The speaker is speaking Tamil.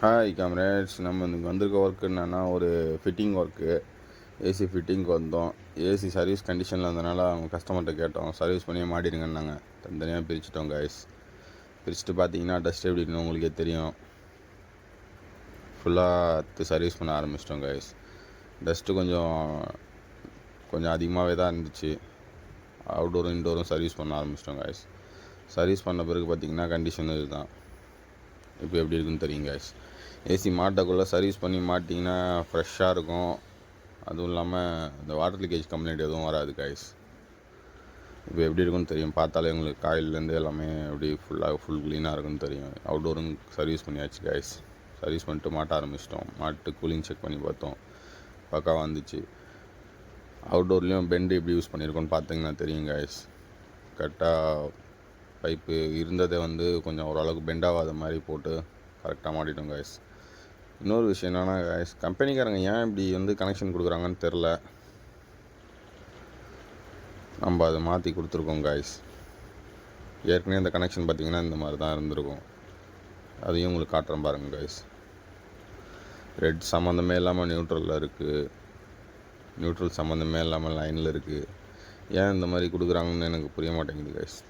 ஹாய் காம்ரேட்ஸ், நம்ம இன்றைக்கி வந்திருக்க ஒர்க் என்னென்னா ஒரு ஃபிட்டிங் ஒர்க்கு. ஏசி ஃபிட்டிங்க்கு வந்தோம். ஏசி சர்வீஸ் கண்டிஷனில் இருந்தனால அவங்க கஸ்டமர்கிட்ட கேட்டோம், சர்வீஸ் பண்ணியே மாட்டிடுங்கன்னாங்க. தனித்தனியாக பிரிச்சுட்டோம் கைஸ். பிரிச்சுட்டு பார்த்தீங்கன்னா டஸ்ட் எப்படி இருக்குன்னு உங்களுக்கே தெரியும். ஃபுல்லாக சர்வீஸ் பண்ண ஆரம்பிச்சிட்டோம் கைஸ். டஸ்ட்டு கொஞ்சம் அதிகமாகவே தான் இருந்துச்சு. அவுட்டோரும் இன்டோரும் சர்வீஸ் பண்ண ஆரம்பிச்சிட்டோம் கைஸ். சர்வீஸ் பண்ண பிறகு பார்த்திங்கன்னா கண்டிஷன் இதுதான். இப்போ எப்படி இருக்குன்னு தெரியும் கைஸ். ஏசி மாட்டக்குள்ளே சர்வீஸ் பண்ணி மாட்டிங்கன்னா ஃப்ரெஷ்ஷாக இருக்கும். அதுவும் இல்லாமல் இந்த வாட்டர் லீக்கேஜ் கம்ப்ளைண்ட் எதுவும் வராது கைஸ். இப்போ எப்படி இருக்குன்னு தெரியும். பார்த்தாலே உங்களுக்கு காயிலேருந்து எல்லாமே எப்படி ஃபுல் க்ளீனாக இருக்குன்னு தெரியும். அவுட்டோரும் சர்வீஸ் பண்ணியாச்சு கைஸ். சர்வீஸ் பண்ணிட்டு மாட்ட ஆரம்பிச்சிட்டோம். மாட்டு கூலிங் செக் பண்ணி பார்த்தோம், பக்காவாக வந்துச்சு. அவுட்டோர்லேயும் பெண்டு எப்படி யூஸ் பண்ணியிருக்கோன்னு பார்த்தீங்கன்னா தெரியும் கைஸ். கரெக்டாக பைப்பு இருந்ததை கொஞ்சம் ஓரளவுக்கு பெண்டாகாத மாதிரி போட்டு கரெக்டாக மாட்டிட்டோம் கைஸ். இன்னொரு விஷயம் என்னென்னா கைஸ், கம்பெனிக்காரங்க ஏன் இப்படி கனெக்ஷன் கொடுக்குறாங்கன்னு தெரில. நம்ம அதை மாற்றி கொடுத்துருக்கோம் கைஸ். ஏற்கனவே இந்த கனெக்ஷன் பார்த்திங்கன்னா இந்த மாதிரி தான் இருந்திருக்கும். அதையும் உங்களுக்கு காட்டுறேன் பாருங்கள் கைஸ். ரெட் சம்மந்தமே இல்லாமல் நியூட்ரலில் இருக்குது, நியூட்ரல் சம்மந்தமே இல்லாமல் லைனில் இருக்குது. ஏன் இந்த மாதிரி கொடுக்குறாங்கன்னு எனக்கு புரிய மாட்டேங்குது கைஸ்.